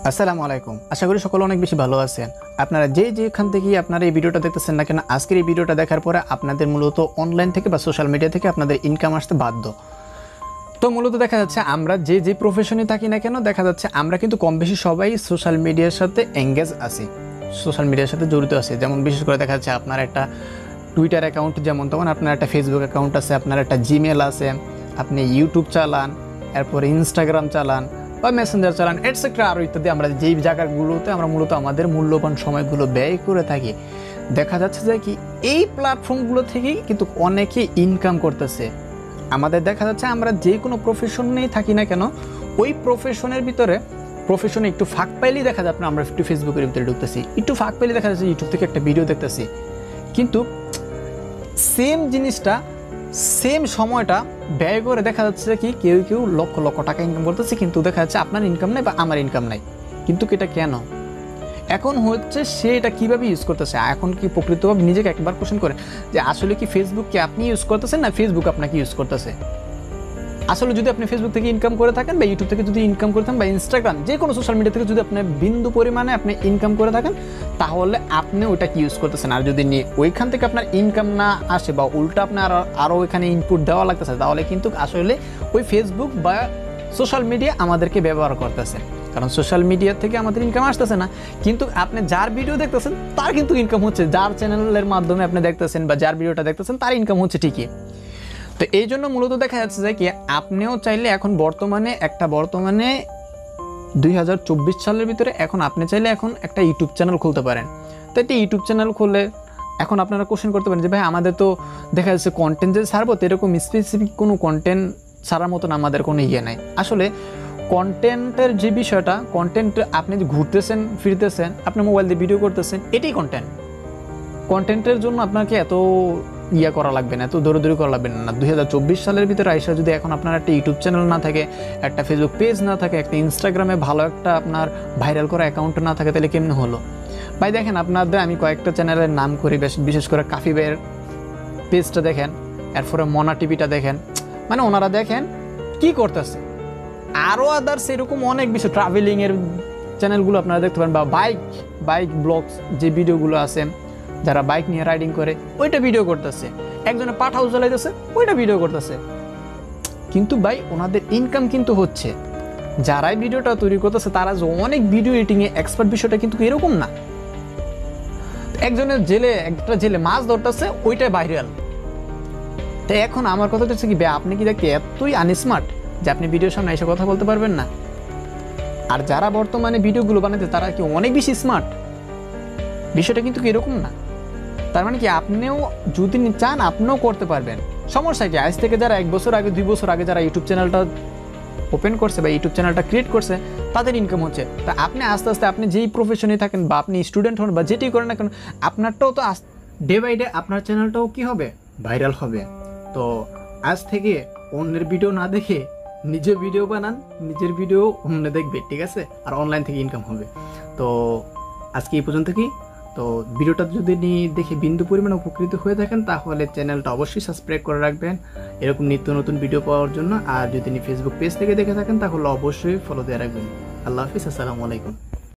আসসালামু আলাইকুম। আশা করি সকলে অনেক বেশি ভালো আছেন। আপনারা যেখান থেকেই আপনারা এই ভিডিওটা দেখতেছেন না কেন, আজকের এই ভিডিওটা দেখার পরে আপনাদের মূলত অনলাইন থেকে বা সোশ্যাল মিডিয়া থেকে আপনাদের ইনকাম আসতে বাধ্য। তো মূলত দেখা যাচ্ছে আমরা যে প্রফেশনে থাকি না কেন, দেখা যাচ্ছে আমরা কিন্তু কম বেশি সবাই সোশ্যাল মিডিয়ার সাথে এঙ্গেজ আছি, সোশ্যাল মিডিয়ার সাথে জড়িত আছি। যেমন বিশেষ করে দেখা যাচ্ছে আপনার একটা টুইটার অ্যাকাউন্ট, যেমন তখন আপনার একটা ফেসবুক অ্যাকাউন্ট আছে, আপনার একটা জিমেল আছে, আপনি ইউটিউব চালান, এরপরে ইনস্টাগ্রাম চালান বা মেসেঞ্জার চালান এটসেট্রা আরও ইত্যাদি। আমরা যেই জায়গাগুলোতে আমরা মূলত আমাদের মূল্যবান সময়গুলো ব্যয় করে থাকি, দেখা যাচ্ছে যে কি এই প্ল্যাটফর্মগুলো থেকেই কিন্তু অনেকে ইনকাম করতেছে। আমাদের দেখা যাচ্ছে আমরা যে কোনো প্রফেশনেই থাকি না কেন, ওই প্রফেশনের ভিতরে প্রফেশনে একটু ফাঁক পাইলেই দেখা যাচ্ছে আমরা একটু ফেসবুকের ভিতরে ঢুকতেছি, একটু ফাঁক পাইলেই দেখা যাচ্ছে ইউটিউব থেকে একটা ভিডিও দেখতেছি। কিন্তু সেম জিনিসটা সেম সময়টা ব্যয় করে দেখা যাচ্ছে কি কেউ লক্ষ লক্ষ টাকা ইনকাম করতেছে, কিন্তু দেখা যাচ্ছে আপনার ইনকাম নাই বা আমার ইনকাম নাই। কিন্তু এটা কেন? এখন হচ্ছে সে এটা কীভাবে ইউজ করতেছে। এখন কি প্রকৃতভাবে নিজেকে একবার কোশ্চেন করে যে আসলে কি ফেসবুককে আপনি ইউজ করতেছেন না ফেসবুক আপনাকে ইউজ করতেছে? আসলে যদি আপনি ফেসবুক থেকে ইনকাম করে থাকেন বা ইউটিউব থেকে যদি ইনকাম করে থাকেন বা ইনস্টাগ্রাম যে কোনো সোশ্যাল মিডিয়া থেকে যদি আপনি বিন্দু পরিমাণে আপনি ইনকাম করে থাকেন, তাহলে আপনি ওইটা কি ইউজ করতেছেন। আর যদি ওইখান থেকে আপনার ইনকাম না আসে বা উল্টা আপনার আরও ওইখানে ইনপুট দেওয়া লাগতেছে, তাহলে কিন্তু আসলে ওই ফেসবুক বা সোশ্যাল মিডিয়া আমাদেরকে ব্যবহার করতেছে। কারণ সোশ্যাল মিডিয়া থেকে আমাদের ইনকাম আসতেছে না, কিন্তু আপনি যার ভিডিও দেখতেছেন তার কিন্তু ইনকাম হচ্ছে, যার চ্যানেলের মাধ্যমে আপনি দেখতেছেন বা যার ভিডিওটা দেখতেছেন তার ইনকাম হচ্ছে ঠিকই। তো এই জন্য মূলত দেখা যাচ্ছে যে কি আপনিও চাইলে এখন বর্তমানে 2024 সালের ভিতরে এখন আপনি চাইলে এখন একটা ইউটিউব চ্যানেল খুলতে পারেন। তো একটা ইউটিউব চ্যানেল খুললে এখন আপনারা কোশ্চেন করতে পারেন যে ভাই আমাদের তো দেখা যাচ্ছে কন্টেন্ট যে ছাড়বো, তো এরকম স্পেসিফিক কোনো কন্টেন্ট ছাড়ার মতন আমাদের কোনো ইয়ে নাই। আসলে কন্টেন্টের যে বিষয়টা, কন্টেন্ট আপনি যে ঘুরতেছেন ফিরতেছেন, আপনি মোবাইল দিয়ে ভিডিও করতেছেন, এটাই কন্টেন্টের জন্য আপনাকে এত ইয়া করা লাগবে না, এত দৌড়াদৌড়ি করা লাগবে না। 2024 সালের ভিতরে আইসা যদি এখন আপনার একটা ইউটিউব চ্যানেল না থাকে, একটা ফেসবুক পেজ না থাকে, একটা ইনস্টাগ্রামে ভালো একটা আপনার ভাইরাল করা অ্যাকাউন্ট না থাকে, তাহলে কেমনে হলো ভাই? দেখেন আপনাদের আমি কয়েকটা চ্যানেলের নাম করি, বিশেষ করে কাফি ভাইয়ের পেজটা দেখেন, এরপরে মনা টিভিটা দেখেন, মানে ওনারা দেখেন কি করতেছে। আরও আদার্স এরকম অনেক বিষয়, ট্রাভেলিংয়ের চ্যানেলগুলো আপনারা দেখতে পারেন, বা বাইক ব্লগস যে ভিডিওগুলো আছে, যারা বাইক নিয়ে রাইডিং করে ওইটা ভিডিও করতেছে, একজনে পাট হাউস জ্বালাইতেছে ওইটা ভিডিও করতেছে। কিন্তু ভাই ওনাদের ইনকাম কিন্তু হচ্ছে, যারাই ভিডিওটা তৈরি করতেছে তারা যে অনেক ভিডিও এডিটিংয়ে এক্সপার্ট, বিষয়টা কিন্তু এরকম না। একটা জেলে মাছ ধরতেছে ওইটাই ভাইরাল। তো এখন আমার কথা হচ্ছে কি ভাই, আপনি কি দেখতে এতই আনস্মার্ট যে আপনি ভিডিওর সামনে এসে কথা বলতে পারবেন না? আর যারা বর্তমানে ভিডিওগুলো বানাতে তারা কি অনেক বেশি স্মার্ট? বিষয়টা কিন্তু এরকম না। তার মানে কি আপনিও যদি চান আপনিও করতে পারবেন, সমস্যা কি? আজ থেকে যারা 1 বছর আগে 2 বছর আগে যারা ইউটিউব চ্যানেলটা ওপেন করছে বা ইউটিউব চ্যানেলটা ক্রিয়েট করছে, তাদের ইনকাম হচ্ছে। তা আপনি আস্তে আস্তে আপনি যেই প্রফেশনে থাকেন বা আপনি স্টুডেন্ট হন বা যেটি করেন না কেন, আপনারটাও তো ডে বাই ডে আপনার চ্যানেলটাও কি হবে, ভাইরাল হবে। তো আজ থেকে অন্যের ভিডিও না দেখে নিজের ভিডিও বানান, নিজের ভিডিও অন্য দেখবে, ঠিক আছে? আর অনলাইন থেকে ইনকাম হবে। তো আজকে এই পর্যন্ত কি। তো ভিডিওটা যদি দেখে বিন্দু পরিমাণে উপকৃত হয়ে থাকেন, তাহলে চ্যানেলটা অবশ্যই সাবস্ক্রাইব করে রাখবেন এরকম নিত্য নতুন ভিডিও পাওয়ার জন্য। আর যদি ফেসবুক পেজ থেকে দেখে থাকেন তাহলে অবশ্যই ফলো দিয়ে রাখবেন। আল্লাহ হাফিজ, আসসালামু আলাইকুম।